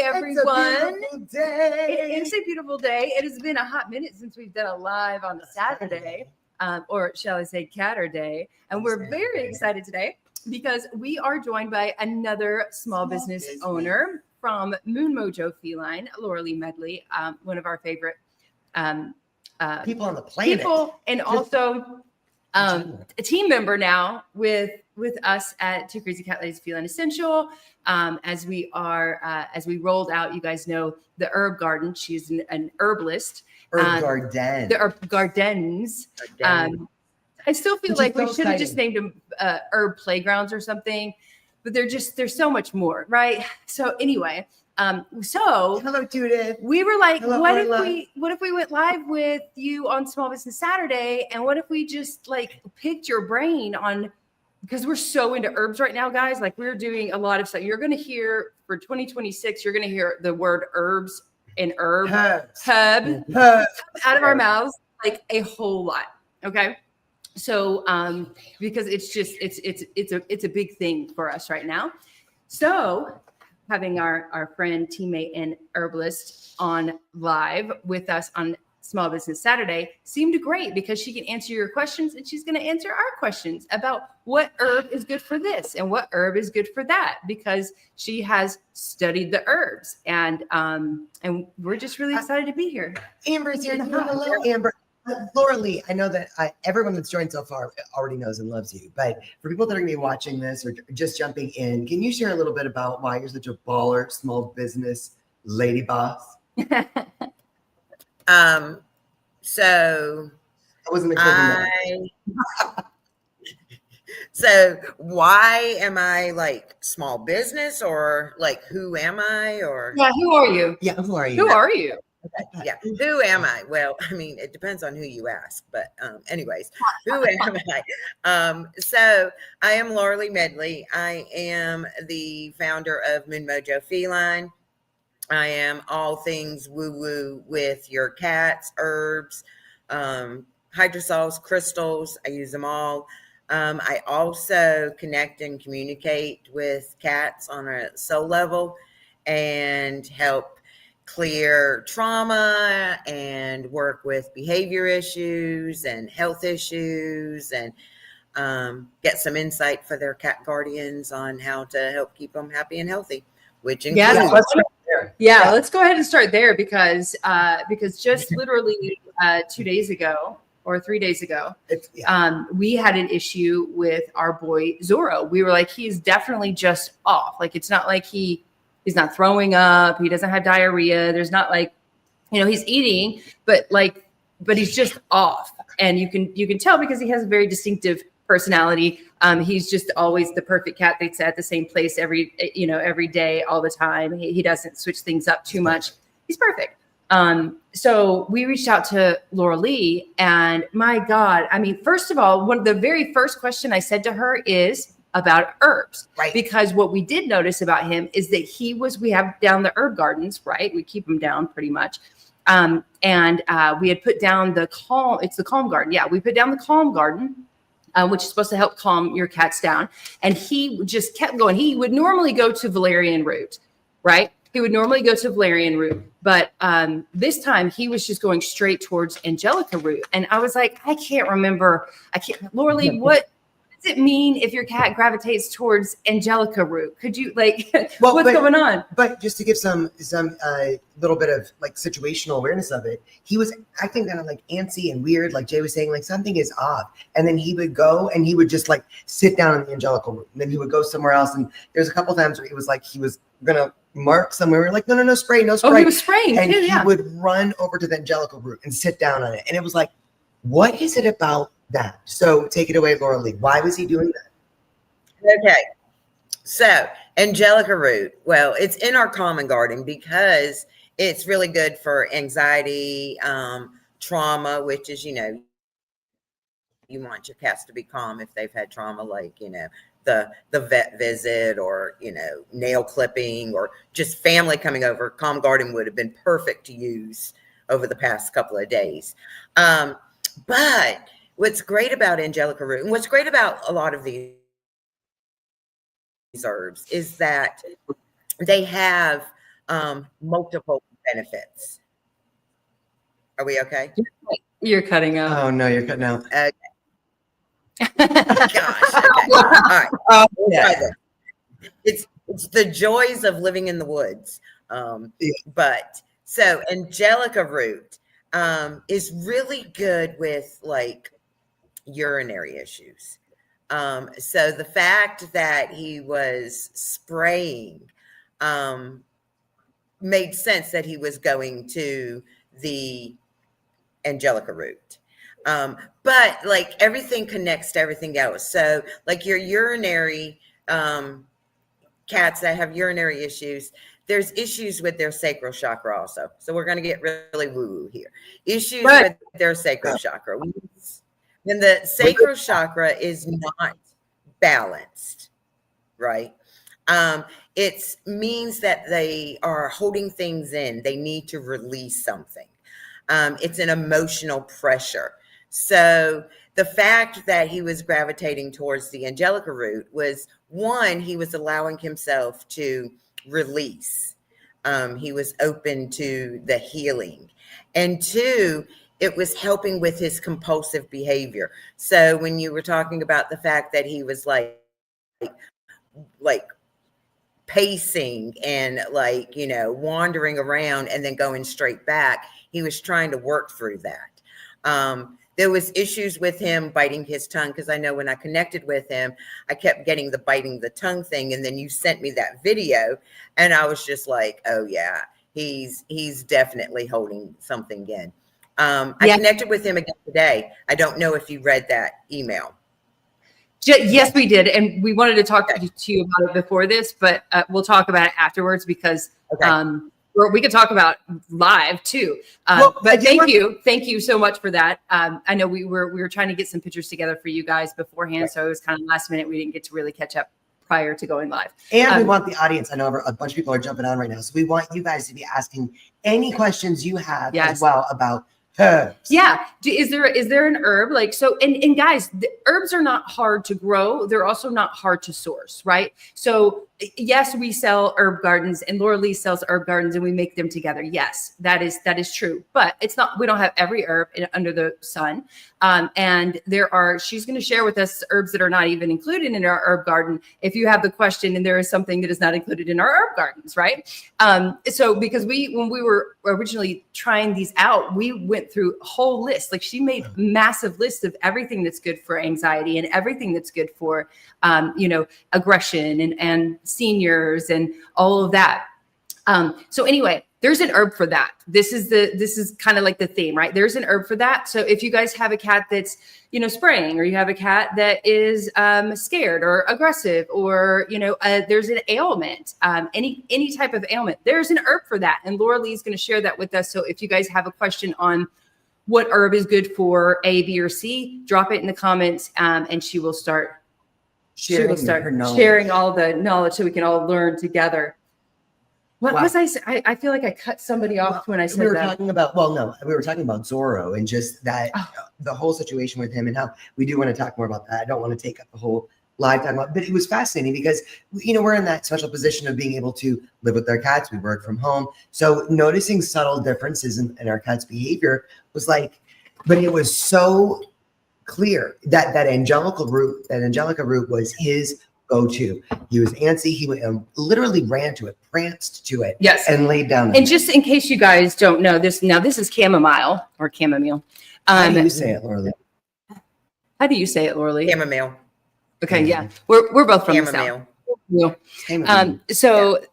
everyone. It's a beautiful day. It is a beautiful day. It has been a hot minute since we've done a live on Saturday, or shall I say Catter Day. And we're very excited today because we are joined by another small business owner from Mojo Feline, Lora Lee Medley, one of our favorite people on the planet. And also a team member now with us at Two Crazy Cat Ladies Feline Essential. As we rolled out, you guys know the herb garden. She's an herbalist. Herb garden. The herb gardens. I still feel like we should have just named them herb playgrounds or something, but there's so much more, right? So anyway, hello, Judith. We were like, what if we went live with you on Small Business Saturday, and what if we just like picked your brain on, because we're so into herbs right now, guys. Like we're doing a lot of stuff. You're gonna hear for 2026, you're gonna hear the word herbs and hub out of our mouths like a whole lot. Okay. So because it's a big thing for us right now. So having our friend, teammate, and herbalist on live with us on Small Business Saturday seemed great because she can answer your questions, and she's going to answer our questions about what herb is good for this and what herb is good for that, because she has studied the herbs, and we're just really excited to be here. Amber's here. Hello, Amber. Lora Lee, I know that everyone that's joined so far already knows and loves you, but for people that are going to be watching this or just jumping in, can you share a little bit about why you're such a baller small business lady boss? So I wasn't expecting that. So why am I like small business, or like who am I, or who are you? Who are you? Who are you? Yeah, who am I? Well, I mean, it depends on who you ask, but anyways, who am I? So I am Lora Lee Medley. I am the founder of Mojo Feline. I am all things woo-woo with your cats, herbs, hydrosols, crystals. I use them all. I also connect and communicate with cats on a soul level and help clear trauma and work with behavior issues and health issues, and get some insight for their cat guardians on how to help keep them happy and healthy, which includes let's go ahead and start there because just literally 2 days ago or 3 days ago, we had an issue with our boy Zorro. We were like, he's definitely just off. Like, it's not like he's not throwing up. He doesn't have diarrhea. There's not like, he's eating, but he's just off. And you can tell because he has a very distinctive personality. He's just always the perfect cat that's at the same place every day, all the time. He doesn't switch things up too much. He's perfect. So we reached out to Lora Lee, and my God, I mean, first of all, one of the very first question I said to her is about herbs, right? Because what we did notice about him is that we have down the herb gardens, right? We keep them down pretty much. And we had put down the calm garden. Yeah. We put down the calm garden, which is supposed to help calm your cats down. And he just kept going. He would normally go to valerian root, right? He would normally go to valerian root, but this time he was just going straight towards Angelica root. And I was like, Lora Lee, what does it mean if your cat gravitates towards Angelica root? Could you what's going on? But just to give some little bit of like situational awareness of it, he was acting kind of like antsy and weird, like Jay was saying, like something is off. And then he would go and he would just like sit down on the Angelica root, and then he would go somewhere else. And there's a couple of times where it was like he was gonna mark somewhere. We're like, no spray. Oh, he was spraying, and he would run over to the Angelica root and sit down on it. And it was like, what is it about that? So take it away, Lora Lee. Why was he doing that? Okay. So Angelica root, well, it's in our common garden because it's really good for anxiety, trauma, which is, you want your cats to be calm if they've had trauma, like, the vet visit, or, nail clipping, or just family coming over. Calm garden would have been perfect to use over the past couple of days. But what's great about Angelica root, and what's great about a lot of these herbs, is that they have multiple benefits. Are we okay? You're cutting out. Oh no, you're cutting out. Okay. Gosh. Okay. All right. Oh, yeah. It's the joys of living in the woods. But so Angelica Root is really good with like urinary issues. So the fact that he was spraying made sense that he was going to the Angelica Root. But like everything connects to everything else. So like your urinary cats that have urinary issues, there's issues with their sacral chakra also. So we're going to get really woo-woo here. Issues with their sacral chakra. When the sacral chakra is not balanced, right? It means that they are holding things in. They need to release something. It's an emotional pressure. So the fact that he was gravitating towards the Angelica Root was, one, he was allowing himself to release. He was open to the healing. And two, it was helping with his compulsive behavior. So when you were talking about the fact that he was like pacing and like, you know, wandering around and then going straight back, he was trying to work through that. There was issues with him biting his tongue, because I know when I connected with him, I kept getting the biting the tongue thing. And then you sent me that video and I was just like, oh yeah, he's definitely holding something in. I connected with him again today. I don't know if you read that email. Yes, we did. And we wanted to talk to you about it before this, but we'll talk about it afterwards because we could talk about live too. But thank you so much for that. I know we were trying to get some pictures together for you guys beforehand, so it was kind of last minute. We didn't get to really catch up prior to going live. And we want the audience. I know a bunch of people are jumping on right now, so we want you guys to be asking any questions you have as well about herbs. Yeah. Is there an herb like so? And guys, the herbs are not hard to grow. They're also not hard to source, right? So yes, we sell herb gardens, and Lora Lee sells herb gardens, and we make them together. Yes, that is true. But it's not. We don't have every herb under the sun. And she's going to share with us herbs that are not even included in our herb garden. If you have the question, and there is something that is not included in our herb gardens, right? So because when we were originally trying these out, we went through a whole list. Like she made massive lists of everything that's good for anxiety and everything that's good for, aggression and seniors and all of that. So anyway, there's an herb for that. This is kind of like the theme, right? There's an herb for that. So if you guys have a cat that's, spraying, or you have a cat that is scared or aggressive, or, there's an ailment, any type of ailment, there's an herb for that. And Lora Lee is going to share that with us. So if you guys have a question on what herb is good for A, B, or C, drop it in the comments, and she will start sharing all the knowledge so we can all learn together. What was I saying? I feel like I cut somebody off when I said that. We were talking about Zorro and just that the whole situation with him, and how we do want to talk more about that. I don't want to take up the whole live time, but it was fascinating because, we're in that special position of being able to live with our cats. We work from home. So noticing subtle differences in our cat's behavior was like, but it was so clear that Angelica Root was his go-to. He was antsy. He literally ran to it, pranced to it, and laid down. And just in case you guys don't know this, now this is chamomile or chamomile. How do you say it, Lora Lee? How do you say it, Lora Lee? Chamomile. Okay, yeah, we're both from the South.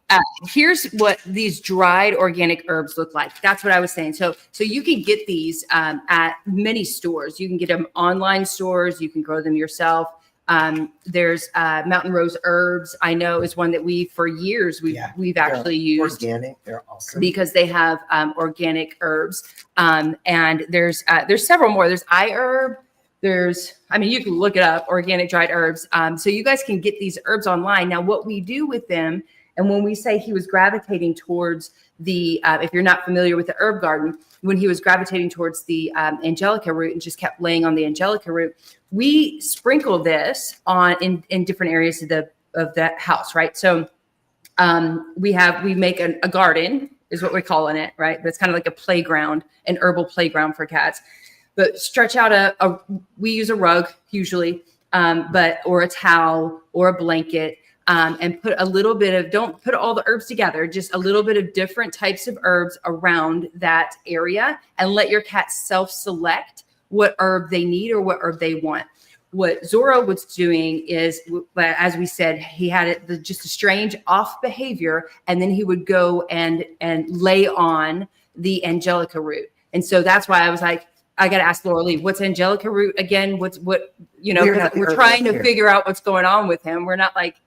Here's what these dried organic herbs look like. That's what I was saying. So you can get these at many stores. You can get them online stores. You can grow them yourself. There's Mountain Rose Herbs. I know is one that for years we've actually used. Organic, they're awesome because they have organic herbs. And there's several more. There's iHerb. You can look it up, organic dried herbs. So you guys can get these herbs online. Now, what we do with them, and when we say he was gravitating towards the, if you're not familiar with the herb garden, when he was gravitating towards the Angelica Root and just kept laying on the Angelica Root, we sprinkle this on in different areas of that house, right? So we make a garden is what we're calling it, right? But it's kind of like a playground, an herbal playground for cats. But stretch out we use a rug usually, or a towel or a blanket, and put a little bit of, don't put all the herbs together, just a little bit of different types of herbs around that area, and let your cat self-select what herb they need or what herb they want. What Zorro was doing is, as we said, he had just a strange off behavior, and then he would go and lay on the Angelica root. And so that's why I was like, I got to ask Lora Lee, what's Angelica root again? We're trying to figure out what's going on with him. We're not like,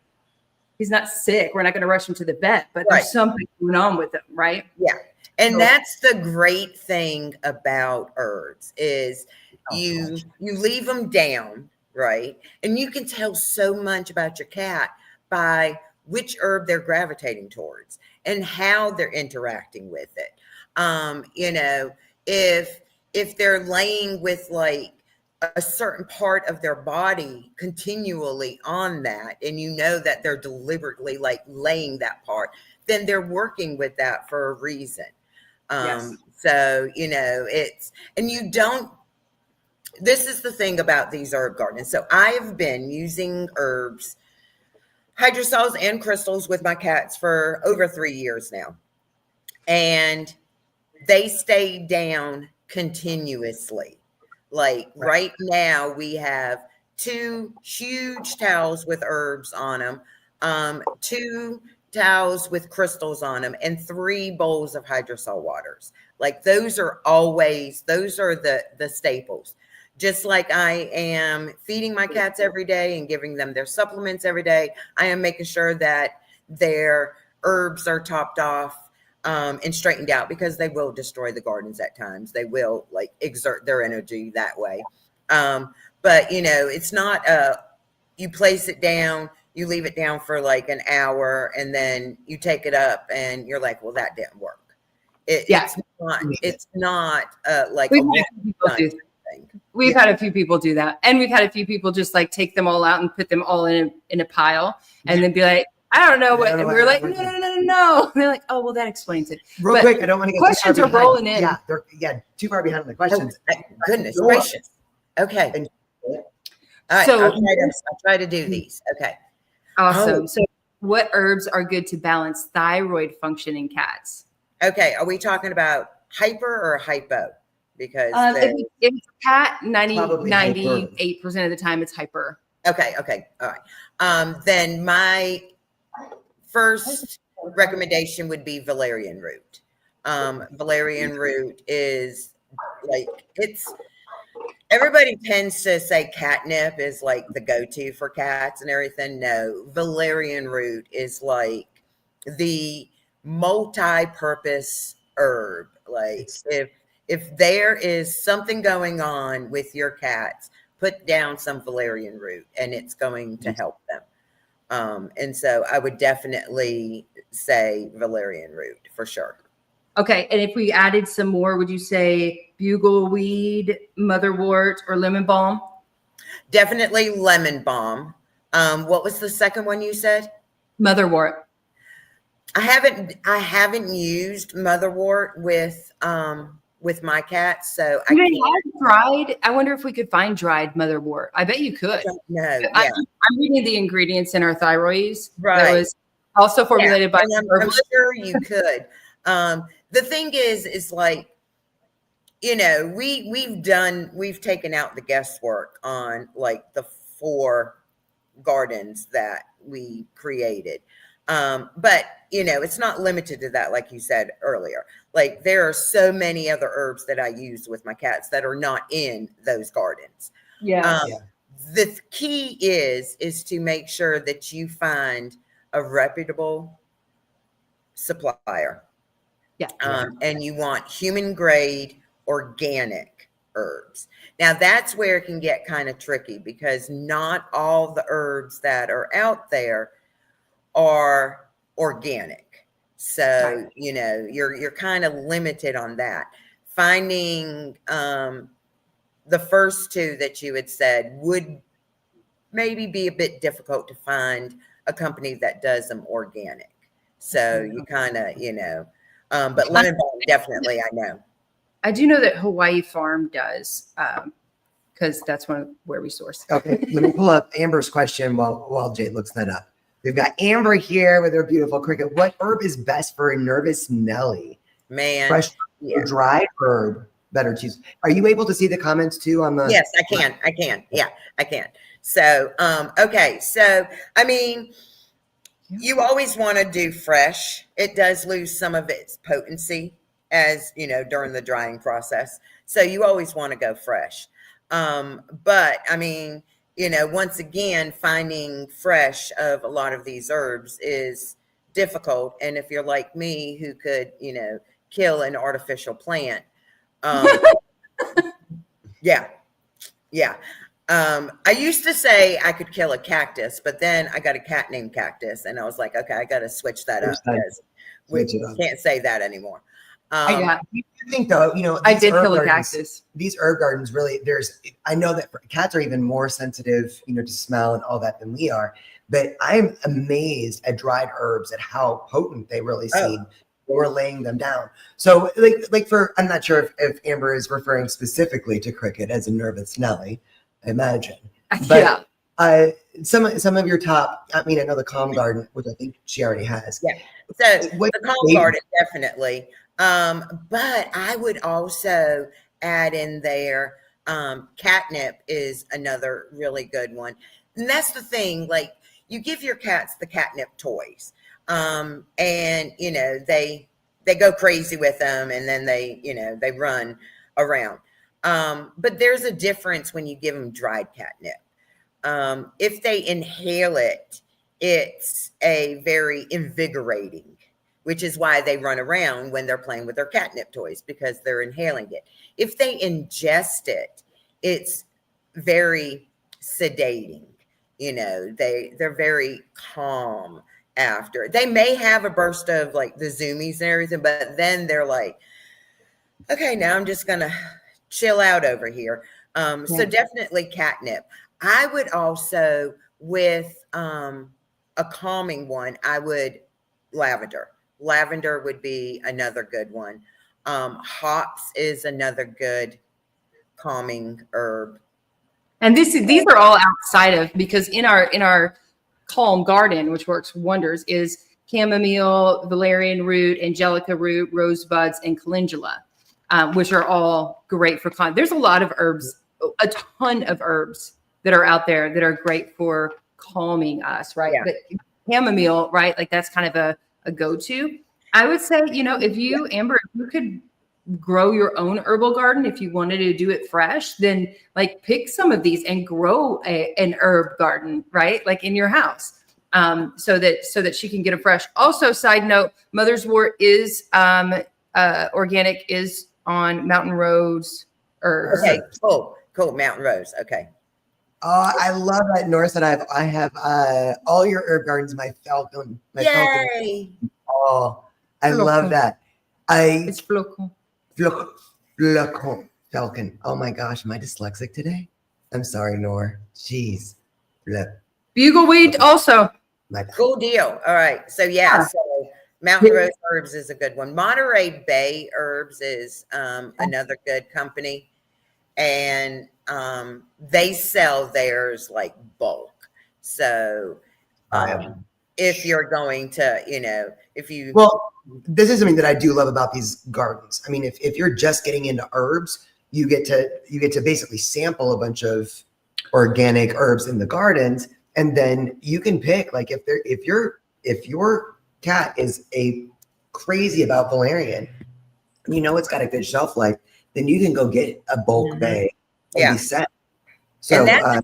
he's not sick. We're not going to rush him to the vet, but there's something going on with him, right? Yeah. And that's the great thing about herbs is you leave them down, right? And you can tell so much about your cat by which herb they're gravitating towards and how they're interacting with it. If they're laying with like a certain part of their body continually on that, and you know that they're deliberately like laying that part, then they're working with that for a reason. So, this is the thing about these herb gardens. So I've been using herbs, hydrosols and crystals with my cats for over 3 years now. And they stay down continuously. Like right now we have 2 huge towels with herbs on them, 2 towels with crystals on them, and 3 bowls of hydrosol waters. Like those are the staples. Just like I am feeding my cats every day and giving them their supplements every day, I am making sure that their herbs are topped off and straightened out, because they will destroy the gardens at times. They will like exert their energy that way. But it's not you place it down, you leave it down for like an hour, and then you take it up and you're like, well, that didn't work. It's not like we've had a few people do that. And we've had a few people just like take them all out and put them all in a pile and then be like, I don't know what. And we're like, no. They're like, oh, well, that explains it. Real quick, I don't want to get questions are rolling in. Yeah, they're too far behind on the questions. Oh, goodness gracious. Okay. All right. So I'll try to do these. Okay. Awesome. So what herbs are good to balance thyroid function in cats? Okay. Are we talking about hyper or hypo? Because if it's a cat, 98% of the time it's hyper. Okay. All right. Then my first recommendation would be valerian root. Valerian root is like, everybody tends to say catnip is like the go-to for cats and everything. No, valerian root is like the multi-purpose herb. Like if there is something going on with your cats, put down some valerian root and it's going to help them. And so I would definitely say valerian root for sure. Okay. And if we added some more, would you say bugleweed, motherwort, or lemon balm? Definitely lemon balm. What was the second one you said? Motherwort. I haven't used motherwort with my cats, so I can't. Dried. I wonder if we could find dried motherwort. I bet you could. No, yeah. I'm reading the ingredients in our thyroids. Right. That was also formulated by. I'm sure you could. The thing is like, we've taken out the guesswork on like the 4 gardens that we created. But it's not limited to that. Like you said earlier, like there are so many other herbs that I use with my cats that are not in those gardens. Yeah. The key is to make sure that you find a reputable supplier. Yeah. And you want human grade organic herbs. Now that's where it can get kind of tricky, because not all the herbs that are out there are organic. So, you're kind of limited on that. Finding the first 2 that you had said would maybe be a bit difficult to find a company that does them organic. So you kind of, but lemon balm, definitely, I know. I do know that Hawaii Farm does, because that's where we source. Okay, let me pull up Amber's question while Jade looks that up. We've got Amber here with her beautiful cricket. What herb is best for a nervous Nelly? Man. Fresh or dried herb? Better choose. Are you able to see the comments too on the? Yes, I can. Yeah, I can. So, okay. So, I mean, you always want to do fresh. It does lose some of its potency during the drying process. So you always want to go fresh. But I mean, once again, finding fresh of a lot of these herbs is difficult. And if you're like me, who could, kill an artificial plant, yeah. I used to say I could kill a cactus, but then I got a cat named Cactus, and I was like, okay, I got to switch that up because we can't say that anymore. I think though, I did kill a cactus. These herb gardens really, I know that cats are even more sensitive, to smell and all that than we are, but I'm amazed at dried herbs at how potent they really seem. Or laying them down. So I'm not sure if Amber is referring specifically to cricket as a nervous Nelly, I imagine. But some of your top, I know the Calm Garden, which I think she already has. Yeah. So the Calm Garden, definitely. But I would also add in there, catnip is another really good one. And that's the thing, like you give your cats the catnip toys. And they go crazy with them, and then they run around. But there's a difference when you give them dried catnip. If they inhale it, it's a very invigorating, which is why they run around when they're playing with their catnip toys, because they're inhaling it. If they ingest it, it's very sedating. They're very calm. After they may have a burst of like the zoomies and everything, but then they're like, okay, now I'm just gonna chill out over here. So definitely catnip. I would also, with a calming one, I would lavender. Lavender would be another good one. Hops is another good calming herb. And these are all outside of, because in our Calm Garden, which works wonders, is chamomile, valerian root, Angelica root, rosebuds, and calendula, which are all great for calm. There's a lot of herbs, a ton of herbs that are out there that are great for calming us, right? Yeah. But chamomile, right? Like that's kind of a go-to. I would say, if you, Amber, if you could grow your own herbal garden, if you wanted to do it fresh, then like pick some of these and grow an herb garden, right? Like in your house, so that she can get them fresh. Also, side note, Mother's Wort is organic, is on Mountain Rose herbs. Okay, cool. Mountain Rose. Okay. I love that, Norris, and I have all your herb gardens. My falcon. Yay! Oh, I love that. It's flocon. Falcon. Oh my gosh, am I dyslexic today? I'm sorry, Nor. Jeez. Bugleweed also. Cool deal. All right. So so Mountain Rose Herbs is a good one. Monterey Bay Herbs is another good company. And they sell theirs like bulk. So if you're going to, this is something that I do love about these gardens. I mean, if you're just getting into herbs, you get to basically sample a bunch of organic herbs in the gardens, and then you can pick, like, if your cat is crazy about valerian, it's got a good shelf life, then you can go get a bulk bag and be set. So, and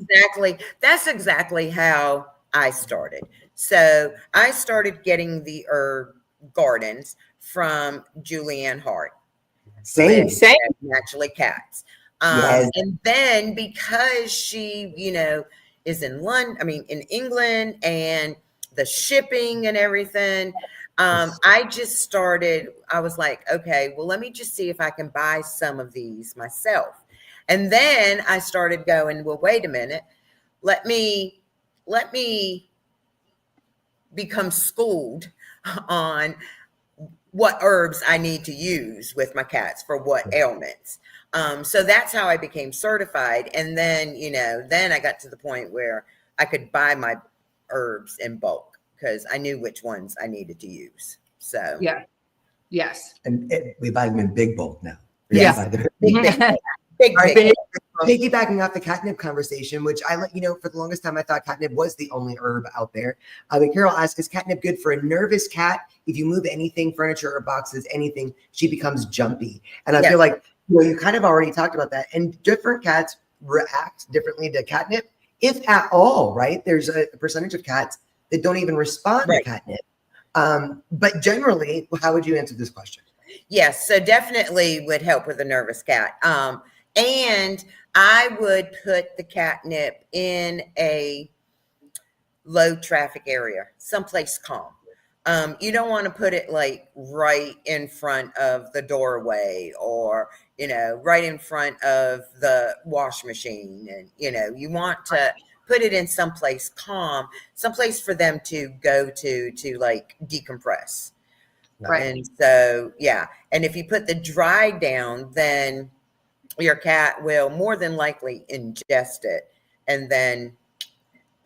that's exactly how I started. So I started getting the herb gardens from Julianne Hart. Same. Naturally Cats. And then because she, is in in England, and the shipping and everything, I just started, I was like, okay, well, let me just see if I can buy some of these myself. And then I started going, well, wait a minute, let me become schooled on what herbs I need to use with my cats for what ailments. So that's how I became certified. And then, then I got to the point where I could buy my herbs in bulk because I knew which ones I needed to use. So yeah. Yes. And we buy them in big bulk now. Yeah. Big. Piggybacking off the catnip conversation, which I let you know, for the longest time, I thought catnip was the only herb out there. Carol asked, is catnip good for a nervous cat? If you move anything, furniture or boxes, anything, she becomes jumpy. And I feel like, you kind of already talked about that. And different cats react differently to catnip, if at all, right? There's a percentage of cats that don't even respond to catnip. But generally, how would you answer this question? Yes, so definitely would help with a nervous cat. And I would put the catnip in a low traffic area, someplace calm. You don't want to put it like right in front of the doorway or, right in front of the wash machine. And, you want to put it in someplace calm, someplace for them to go to like decompress. Right. And so, and if you put the dry down, then your cat will more than likely ingest it and then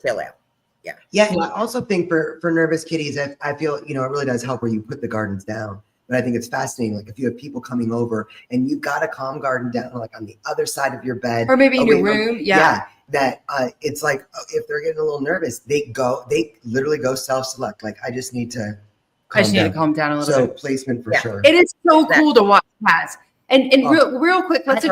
kill out. Yeah. And I also think for nervous kitties, I feel, it really does help where you put the gardens down. But I think it's fascinating. Like if you have people coming over and you've got a calm garden down, like on the other side of your bed. Or maybe in your room. That it's like, if they're getting a little nervous, they literally go self-select. Like, I just need to calm down a little bit. So placement for sure. It is so cool to watch cats. And real quick, let's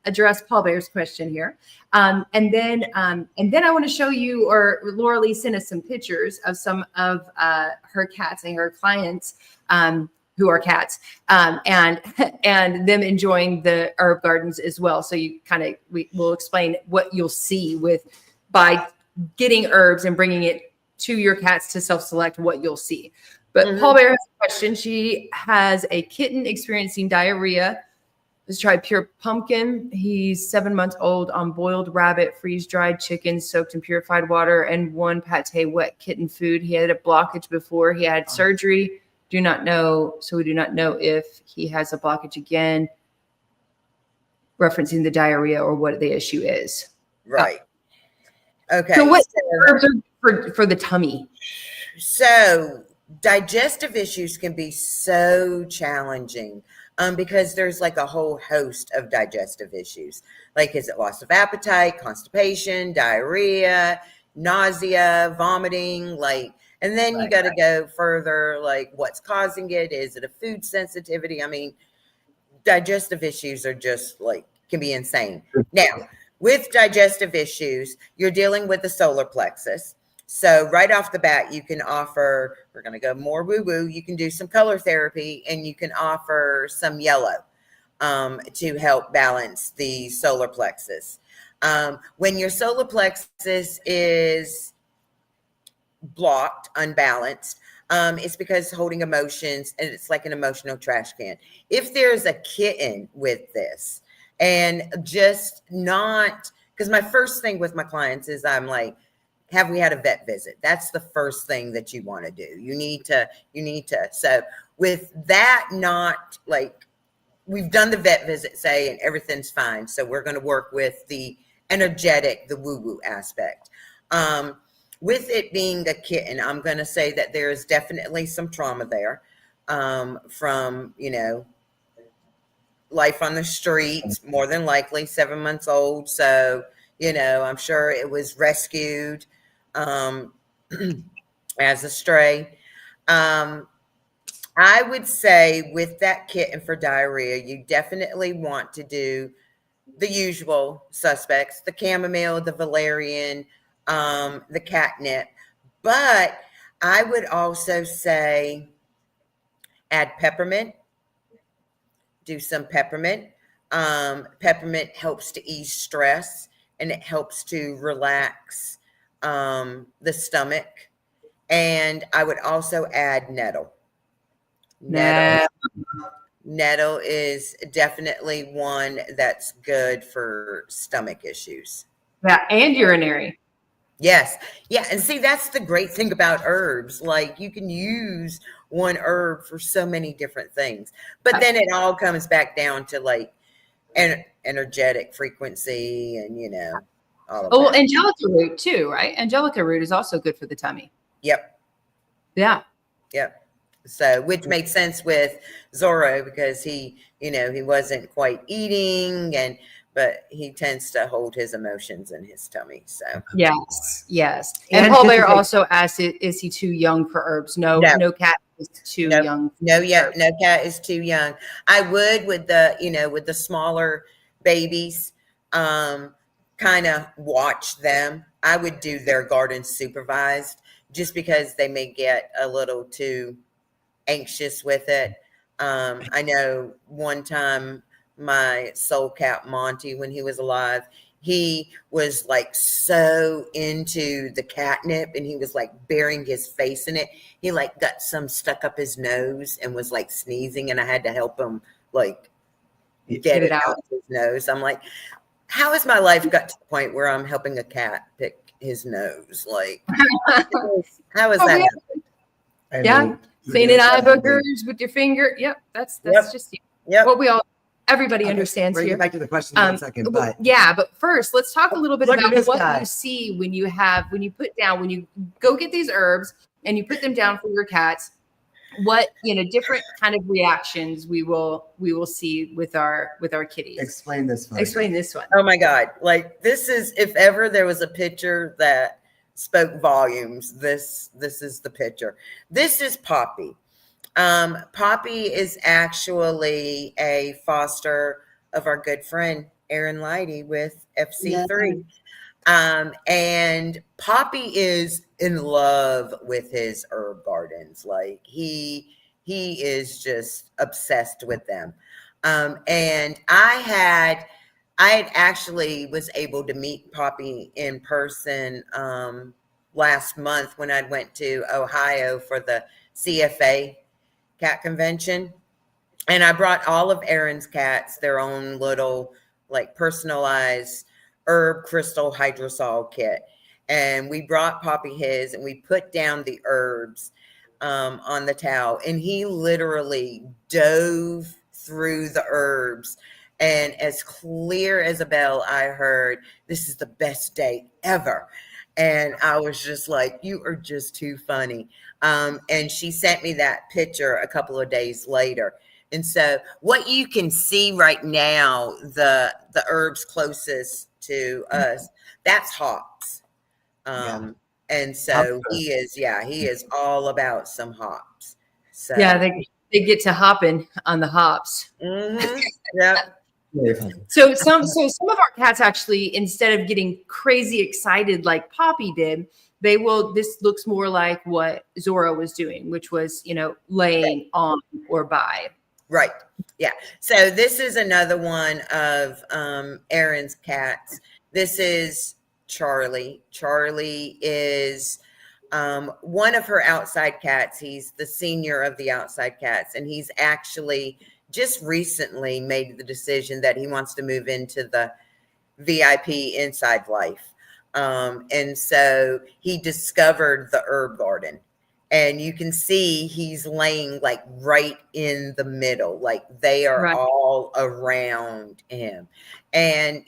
address Paul Bear's question here. And then I want to show you, or Lora Lee sent us some pictures of some of her cats and her clients who are cats, and them enjoying the herb gardens as well. So we'll explain what you'll see by getting herbs and bringing it to your cats to self-select what you'll see. But Paul Bear has a question. She has a kitten experiencing diarrhea. Let's try pure pumpkin. He's 7 months old on boiled rabbit, freeze-dried chicken, soaked in purified water, and 1 pate wet kitten food. He had a blockage before he had surgery. We do not know if he has a blockage again, referencing the diarrhea or what the issue is. Right. Okay. So what herbs are for the tummy? So digestive issues can be so challenging because there's like a whole host of digestive issues. Like, is it loss of appetite, constipation, diarrhea, nausea, vomiting, and then you got to go further, like what's causing it? Is it a food sensitivity? I mean, digestive issues are just can be insane. Now, with digestive issues, you're dealing with the solar plexus. So right off the bat, you can offer, we're going to go more woo-woo, you can do some color therapy and you can offer some yellow to help balance the solar plexus. When your solar plexus is blocked, unbalanced, it's because holding emotions, and it's like an emotional trash can. If there's a kitten with this, and just not, because my first thing with my clients is I'm like, have we had a vet visit? That's the first thing that you want to do. You need to. So with that, not we've done the vet visit, say, and everything's fine. So we're going to work with the energetic, the woo-woo aspect. With it being a kitten, I'm going to say that there is definitely some trauma there from, life on the streets, more than likely 7 months old. So, I'm sure it was rescued as a stray. I would say with that kitten for diarrhea, you definitely want to do the usual suspects, the chamomile, the valerian, the catnip. But I would also say add peppermint. Do some peppermint. Peppermint helps to ease stress and it helps to relax the stomach. And I would also add nettle. Nettle is definitely one that's good for stomach issues. Yeah, and urinary. Yes. Yeah. And see, that's the great thing about herbs. Like you can use one herb for so many different things, but then it all comes back down to like energetic frequency and, all of Oh, well, that. Angelica Root too, right? Angelica Root is also good for the tummy. Yep. Yeah. Yep. So, which made sense with Zorro because he wasn't quite eating but he tends to hold his emotions in his tummy. So, Yes. Yes. And Paul Bear also asked, is he too young for herbs? No, no cat is too young. No, cat is too young. I would with the smaller babies, kind of watch them. I would do their garden supervised just because they may get a little too anxious with it. I know one time my soul cat Monty, when he was alive, he was like so into the catnip and he was like burying his face in it. He like got some stuck up his nose and was like sneezing, and I had to help him like get it out of his nose. I'm like, how has my life got to the point where I'm helping a cat pick his nose? Like, how is that? Yeah. Cleaning eye boogers with your finger. Yep. That's just what everybody understands we're here. Get back to the question in a second, but but first let's talk a little bit about what you see when you go get these herbs and you put them down for your cats. What different kind of reactions we will see with our kitties. Explain this one. Oh my God. Like this is, if ever there was a picture that spoke volumes, this is the picture. This is Poppy. Poppy is actually a foster of our good friend Aaron Leidy with FC3. And Poppy is in love with his herb gardens. Like he is just obsessed with them. And I had actually was able to meet Poppy in person last month when I went to Ohio for the CFA cat convention. And I brought all of Aaron's cats their own little like personalized herb crystal hydrosol kit. And we brought Poppy his and we put down the herbs on the towel. And he literally dove through the herbs. And as clear as a bell, I heard, "This is the best day ever." And I was just like, "You are just too funny." And she sent me that picture a couple of days later. And so what you can see right now, the herbs closest to us, that's hops. And so he is all about some hops. So yeah, they get to hopping on the hops. Mm-hmm. Yeah. So some of our cats actually, instead of getting crazy excited like Poppy did, this looks more like what Zorro was doing, which was, laying on or by. Right. Yeah. So this is another one of Aaron's cats. This is Charlie. Charlie is one of her outside cats. He's the senior of the outside cats, and he's actually just recently made the decision that he wants to move into the VIP inside life. And so he discovered the herb garden, and you can see he's laying like right in the middle, like they are all around him. And,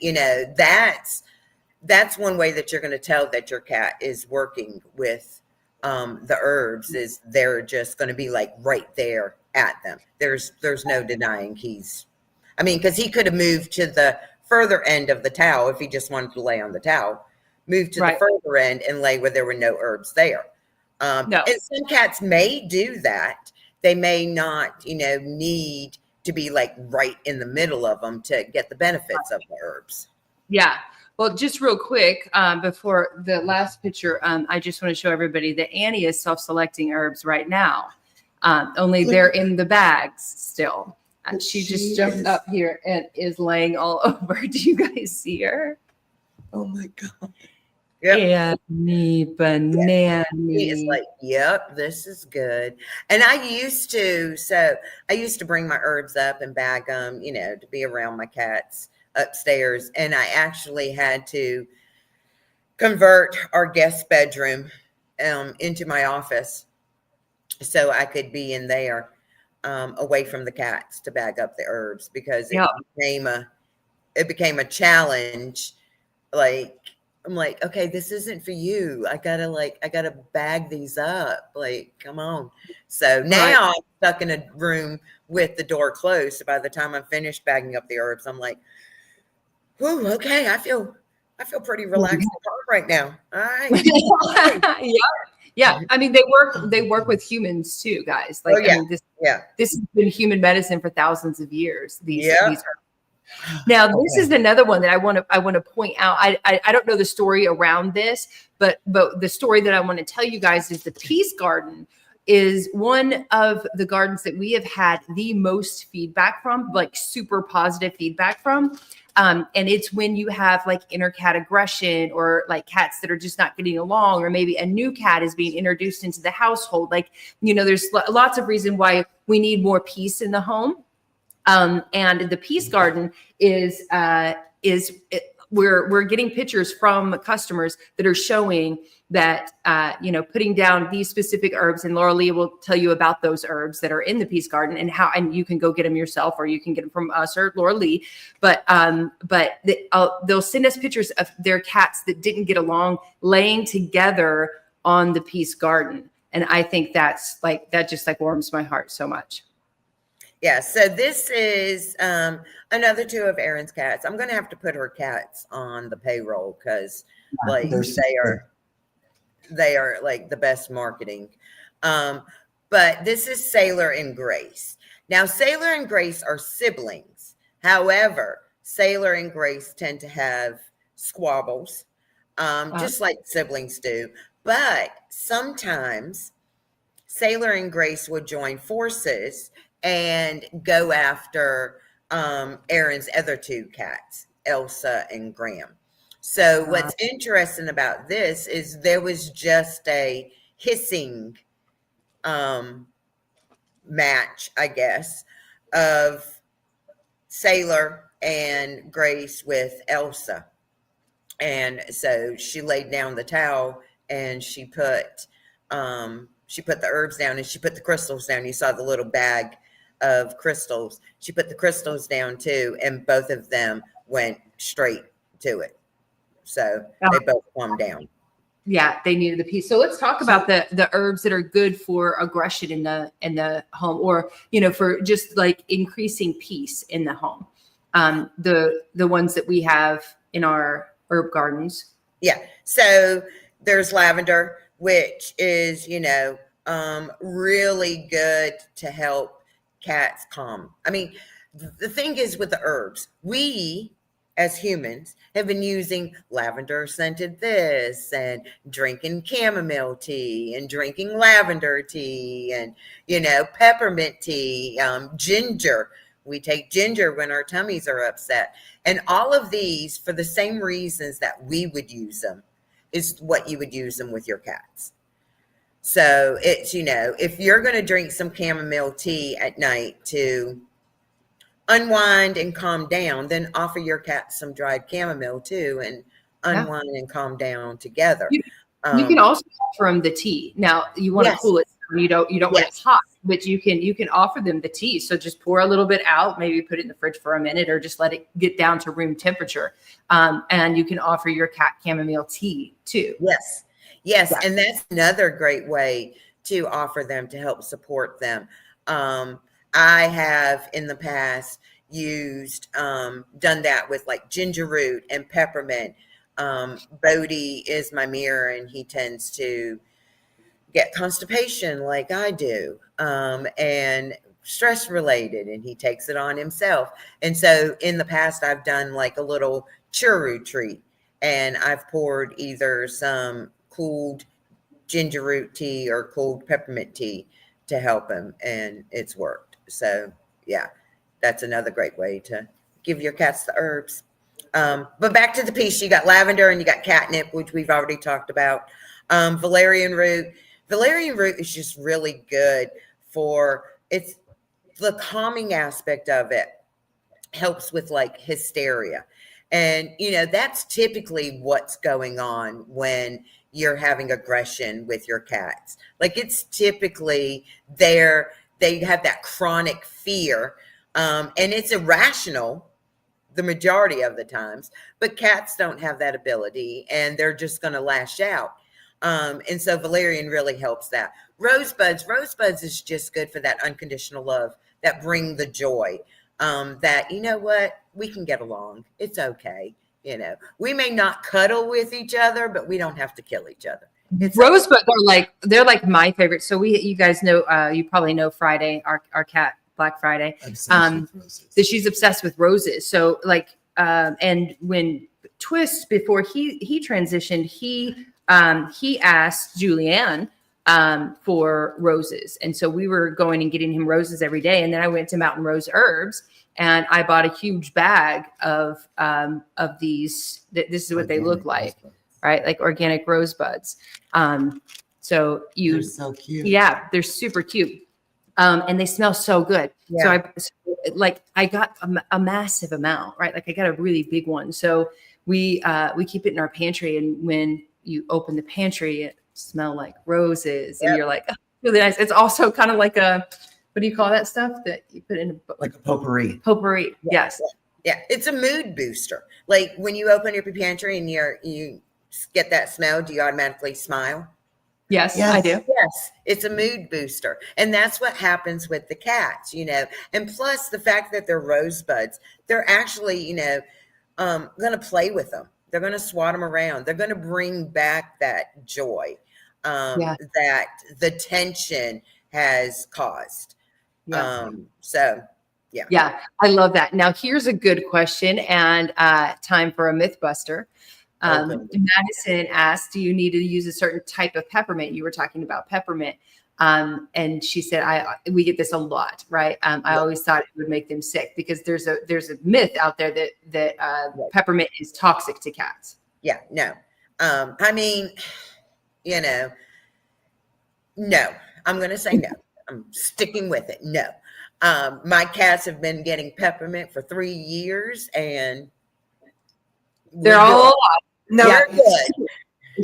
that's one way that you're going to tell that your cat is working with the herbs, is they're just going to be like right there at them. There's no denying because he could have moved to the further end of the towel if he just wanted to lay on the towel, move to the further end and lay where there were no herbs there. And some cats may do that. They may not, need to be like right in the middle of them to get the benefits of the herbs. Yeah. Well, just real quick, before the last picture, I just want to show everybody that Annie is self-selecting herbs right now. Only they're in the bags still. She just jumped up here and is laying all over. Do you guys see her? Oh my God. Yep. Annie banana. He is like, yep, this is good. And I used to bring my herbs up and bag them, to be around my cats upstairs. And I actually had to convert our guest bedroom into my office so I could be in there away from the cats to bag up the herbs, because it became a challenge. Like, I'm like, okay, this isn't for you. I gotta bag these up. Like, come on. So now I'm stuck in a room with the door closed. So by the time I'm finished bagging up the herbs, I'm like, whew, okay, I feel pretty relaxed at home right now. All right. Yeah. I mean, they work with humans too, guys. Like, I mean, this has been human medicine for thousands of years. These herbs. Now, this is another one that I want to point out. I don't know the story around this, but the story that I want to tell you guys is the Peace Garden is one of the gardens that we have had the most feedback from, like super positive feedback from. And it's when you have like inner cat aggression, or like cats that are just not getting along, or maybe a new cat is being introduced into the household. Like, there's lots of reason why we need more peace in the home. And the Peace Garden we're getting pictures from customers that are showing that, putting down these specific herbs, and Lora Lee will tell you about those herbs that are in the Peace Garden and you can go get them yourself, or you can get them from us or Lora Lee. But they'll send us pictures of their cats that didn't get along laying together on the Peace Garden. And I think that just warms my heart so much. Yeah, so this is another two of Erin's cats. I'm going to have to put her cats on the payroll, because they are like the best marketing. But this is Sailor and Grace. Now, Sailor and Grace are siblings. However, Sailor and Grace tend to have squabbles, just like siblings do. But sometimes Sailor and Grace would join forces and go after Erin's other two cats, Elsa and Graham. So what's interesting about this is there was just a hissing match, I guess, of Sailor and Grace with Elsa. And so she laid down the towel, and she put the herbs down, and she put the crystals down. You saw the little bag of crystals. She put the crystals down too, and both of them went straight to it. So they both calmed down. Yeah, they needed the peace. So let's talk about the herbs that are good for aggression in the home, or for just like increasing peace in the home. The ones that we have in our herb gardens. Yeah. So there's lavender, which is really good to help cats calm. I mean, the thing is with the herbs, we as humans have been using lavender scented this, and drinking chamomile tea, and drinking lavender tea, and peppermint tea, ginger. We take ginger when our tummies are upset, and all of these, for the same reasons that we would use them, is what you would use them with your cats. So it's, if you're going to drink some chamomile tea at night to unwind and calm down, then offer your cat some dried chamomile too, and unwind and calm down together. You can also offer them the tea. Now, you want to cool it. You don't want it hot, but you can offer them the tea. So just pour a little bit out, maybe put it in the fridge for a minute, or just let it get down to room temperature. And you can offer your cat chamomile tea too. Yes. And that's another great way to offer them, to help support them. I have in the past done that with like ginger root and peppermint. Bodie is my mirror, and he tends to get constipation like I do, and stress related, and he takes it on himself. And so in the past, I've done like a little churu treat, and I've poured either some cooled ginger root tea or cooled peppermint tea to help him, and it's worked. So yeah, that's another great way to give your cats the herbs. But back to the peace, you got lavender and you got catnip, which we've already talked about. Valerian root is just really good for, it's the calming aspect of it, helps with like hysteria. And, that's typically what's going on when you're having aggression with your cats. Like, it's typically they have that chronic fear, and it's irrational the majority of the times, but cats don't have that ability, and they're just going to lash out. And so valerian really helps that. Rosebuds is just good for that unconditional love, that bring the joy, that, what, we can get along. It's okay. We may not cuddle with each other, but we don't have to kill each other. Rosebuds they're like my favorite. So you guys know, you probably know Friday, our cat, Black Friday. She's obsessed with roses. So and when Twist, before he transitioned, he asked Julianne for roses. And so we were going and getting him roses every day. And then I went to Mountain Rose Herbs and I bought a huge bag of these. This is what they look like, right? Like organic rosebuds. They're so cute. Yeah, they're super cute. And they smell so good. Yeah. So I got a massive amount, right? Like I got a really big one. So we keep it in our pantry. And when you open the pantry, it smells like roses. And you're like, oh, really nice. It's also kind of like what do you call that stuff that you put in like a potpourri? Potpourri. Yes. Yeah. It's a mood booster. Like when you open your pantry and you get that smell, do you automatically smile? Yes, I do. Yes, it's a mood booster. And that's what happens with the cats, And plus the fact that they're rosebuds, they're actually, going to play with them. They're going to swat them around. They're going to bring back that joy that the tension has caused. Yeah. Yeah, I love that. Now, here's a good question and time for a Mythbuster. Madison asked, do you need to use a certain type of peppermint? You were talking about peppermint. And she said, we get this a lot, right? I always thought it would make them sick because there's a myth out there that peppermint is toxic to cats. Yeah, no. No, I'm going to say no. I'm sticking with it. No. My cats have been getting peppermint for 3 years and they're all alive. No, they're good.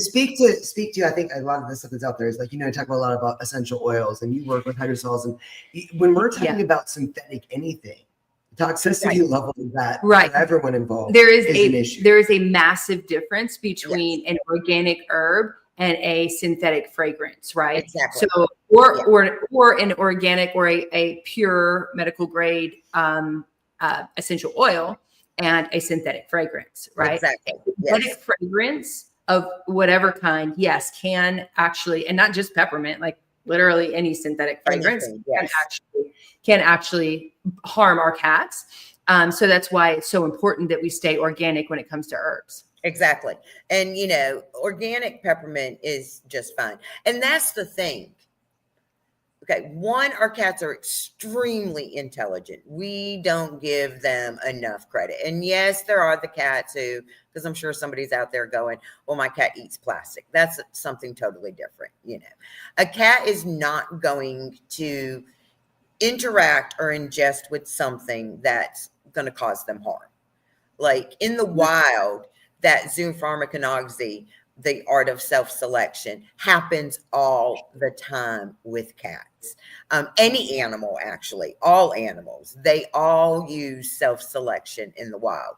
Speak to, I think a lot of the stuff that's out there is like, talk about a lot about essential oils and you work with hydrosols. And when we're talking about synthetic anything, toxicity level of that for everyone involved is an issue. There is a massive difference between an organic herb and a synthetic fragrance, right? Exactly. So, or an organic or a pure medical grade essential oil and a synthetic fragrance, right? Exactly. Synthetic fragrance of whatever kind, can actually, and not just peppermint, like literally any synthetic fragrance can actually harm our cats. So that's why it's so important that we stay organic when it comes to herbs. Exactly. And, organic peppermint is just fine. And that's the thing. Okay. One, our cats are extremely intelligent. We don't give them enough credit. And yes, there are the cats who, because I'm sure somebody's out there going, well, my cat eats plastic. That's something totally different. A cat is not going to interact or ingest with something that's going to cause them harm. Like in the wild, that Zoom pharmacognosy, the art of self-selection, happens all the time with cats. Any animal, actually, all animals, they all use self-selection in the wild.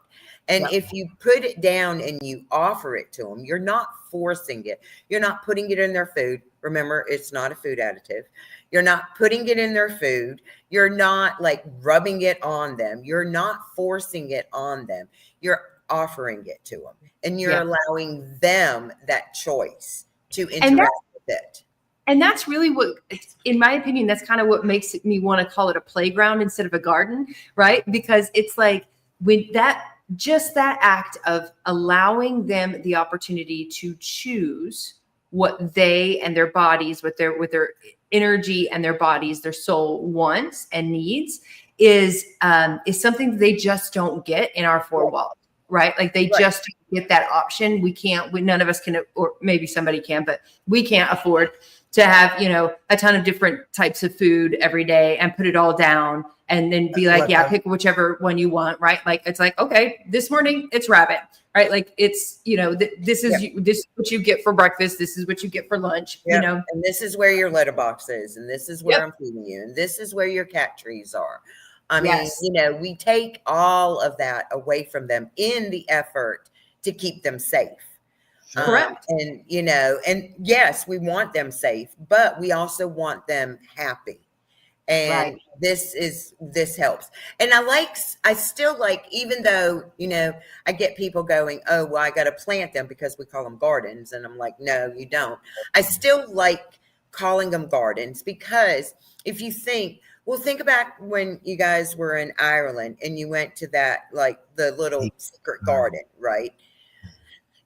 And if you put it down and you offer it to them, you're not forcing it. You're not putting it in their food. Remember, it's not a food additive. You're not putting it in their food. You're not like rubbing it on them. You're not forcing it on them. You're offering it to them, and you're allowing them that choice to interact with it. And that's really what, in my opinion, that's kind of what makes me want to call it a playground instead of a garden, right? Because it's like when that act of allowing them the opportunity to choose what they and their bodies, with their energy and their bodies, their soul wants and needs is something that they just don't get in our four walls. Right? Like they just get that option. None of us can, or maybe somebody can, but we can't afford to have, a ton of different types of food every day and put it all down and then be like, yeah, pick whichever one you want. Right. Like, it's like, okay, this morning it's rabbit, right? Like it's, this is what you get for breakfast. This is what you get for lunch, and this is where your litter box is. And this is where I'm feeding you. And this is where your cat trees are. I mean, we take all of that away from them in the effort to keep them safe. Correct. And yes, we want them safe, but we also want them happy. And this helps. And I still like, even though, I get people going, oh, well, I got to plant them because we call them gardens. And I'm like, no, you don't. I still like calling them gardens because if you think back when you guys were in Ireland and you went to that, like the little secret garden, right?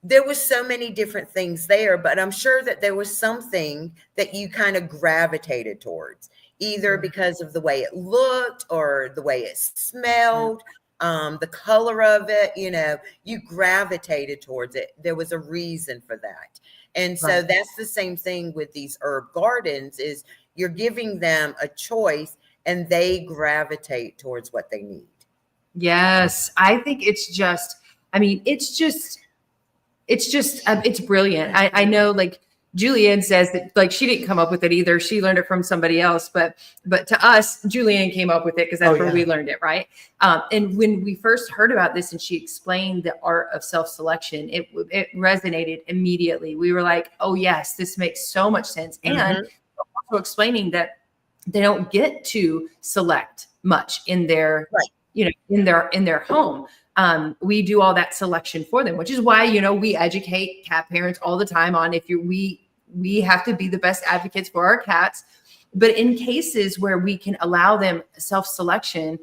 There was so many different things there, but I'm sure that there was something that you kind of gravitated towards, either because of the way it looked or the way it smelled, the color of it, you gravitated towards it. There was a reason for that. And so that's the same thing with these herb gardens is you're giving them a choice and they gravitate towards what they need. Yes. I think it's brilliant. I know, like Julianne says that, like, she didn't come up with it either. She learned it from somebody else, but to us, Julianne came up with it because that's where we learned it. Right. And when we first heard about this and she explained the art of self-selection, it resonated immediately. We were like, oh yes, this makes so much sense. And also explaining that they don't get to select much in their, in their home. We do all that selection for them, which is why, we educate cat parents all the time on we have to be the best advocates for our cats. But in cases where we can allow them self-selection,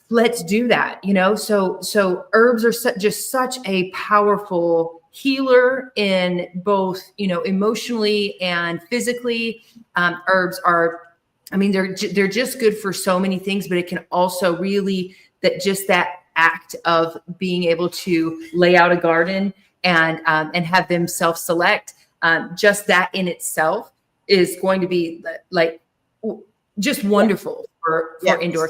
let's do that, So herbs are just such a powerful healer in both, emotionally and physically. Herbs are, they're just good for so many things, but it can also really that act of being able to lay out a garden and have them self-select, just that in itself is going to be like just wonderful for indoor.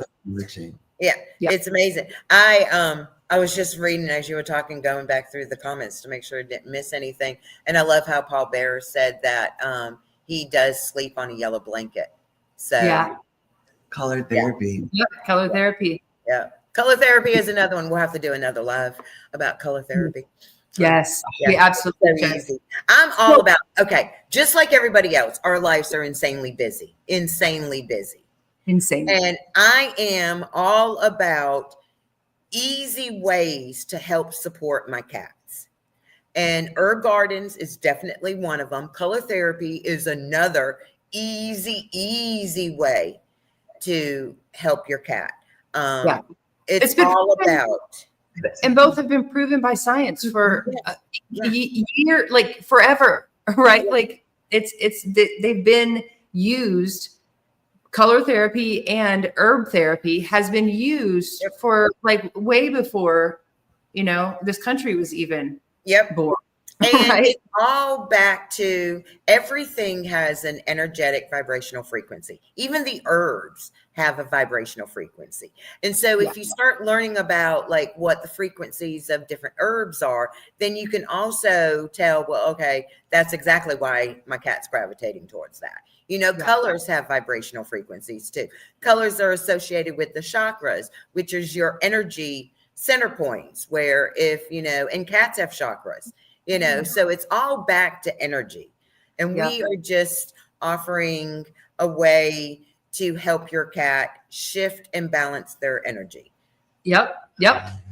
Yeah, it's amazing. I was just reading as you were talking, going back through the comments to make sure I didn't miss anything. And I love how Paul Bearer said that he does sleep on a yellow blanket. So color therapy. Yep, color therapy. Yeah. Color therapy is another one. We'll have to do another live about color therapy. Yes, we absolutely so easy. I'm all about, just like everybody else, our lives are insanely busy. And I am all about easy ways to help support my cats. And herb gardens is definitely one of them. Color therapy is another easy way to help your cat. It's all about, and both have been proven by science for a year, like forever, right? Like they've been used. Color therapy and herb therapy has been used for like way before, this country was even born. And it's all back to everything has an energetic vibrational frequency. Even the herbs have a vibrational frequency. And so if you start learning about like what the frequencies of different herbs are, then you can also tell, well, okay, that's exactly why my cat's gravitating towards that. Colors have vibrational frequencies too. Colors are associated with the chakras, which is your energy center points, where and cats have chakras. So it's all back to energy. And we are just offering a way to help your cat shift and balance their energy. Yep.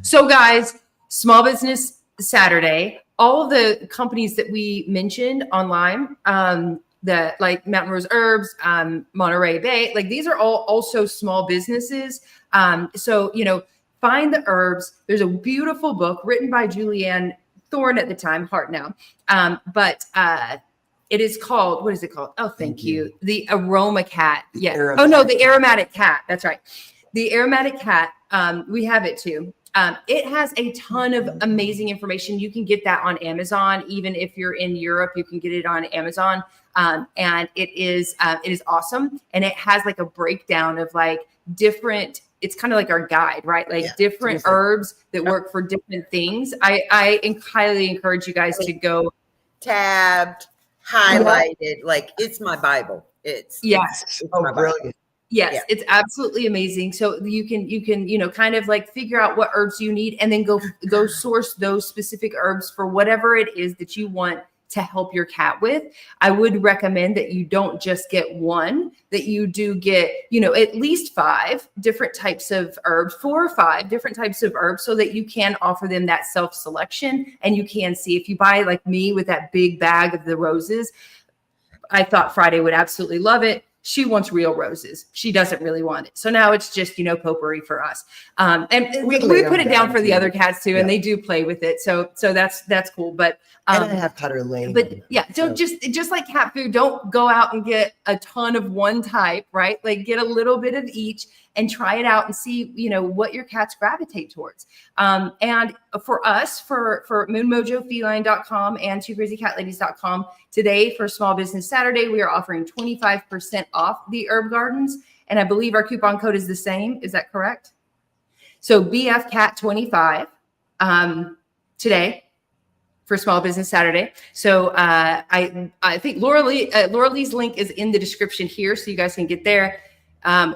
So guys, Small Business Saturday, all of the companies that we mentioned online, that like Mountain Rose Herbs, Monterey Bay, like these are all also small businesses. So, find the herbs. There's a beautiful book written by Julianne Thorne at the time, Hart now. But it is called, what is it called? Oh, thank you. The Aroma Cat. Yeah. Oh no, the Aromatic Cat. That's right. The Aromatic Cat. We have it too. It has a ton of amazing information. You can get that on Amazon. Even if you're in Europe, you can get it on Amazon. And it is awesome. And it has like a breakdown of like different, it's kind of like our guide, right? Like different herbs that work for different things. I highly encourage you guys to go. Tabbed, highlighted, like it's my Bible. It's brilliant. Yes, it's absolutely amazing. So you can, kind of like figure out what herbs you need and then go source those specific herbs for whatever it is that you want to help your cat with. I would recommend that you don't just get one, that you do get, at least 5 different types of herbs, 4 or 5 different types of herbs, so that you can offer them that self-selection. And you can see, if you buy like me with that big bag of the roses, I thought Friday would absolutely love it. She wants real roses. She doesn't really want it. So now it's just, potpourri for us. And we put it down for the other cats too, and they do play with it. So that's cool. But and I have Cutter Lane. But don't just like cat food, don't go out and get a ton of one type, right? Like get a little bit of each and try it out and see, what your cats gravitate towards. And for us, for moonmojofeline.com and twocrazycatladies.com, today for Small Business Saturday, we are offering 25% off the herb gardens. And I believe our coupon code is the same. Is that correct? So BFCat25 today for Small Business Saturday. So I think Lora Lee's link is in the description here, so you guys can get there.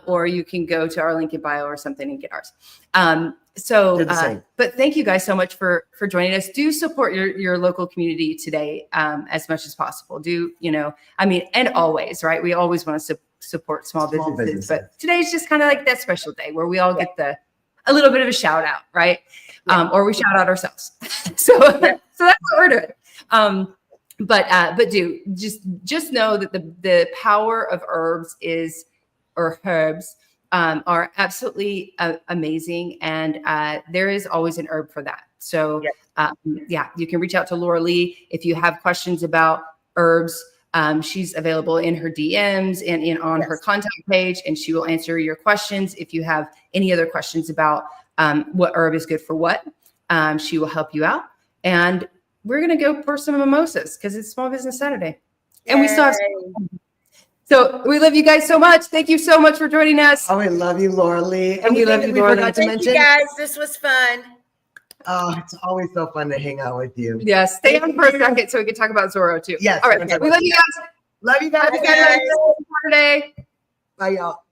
Or you can go to our link in bio or something and get ours. But thank you guys so much for joining us. Do support your local community today as much as possible. And always, right? We always want to support small businesses. But today's just kind of like that special day where we all get a little bit of a shout out, right? Or we shout out ourselves. So that's what we're doing. But do just know that the power of herbs are absolutely amazing. And there is always an herb for that. So you can reach out to Lora Lee if you have questions about herbs. She's available in her DMs and on her contact page, and she will answer your questions. If you have any other questions about what herb is good for what, she will help you out. And we're going to go pour some mimosas because it's Small Business Saturday. And we still have So we love you guys so much. Thank you so much for joining us. Oh, I love you, Lora Lee. And we love you, Lora Lee. Thank you guys. This was fun. Oh, it's always so fun to hang out with you. Yes. Stay on for a second so we can talk about Zorro too. Yes. All right. We love you guys. Love you guys. Have a good Saturday. Bye, y'all.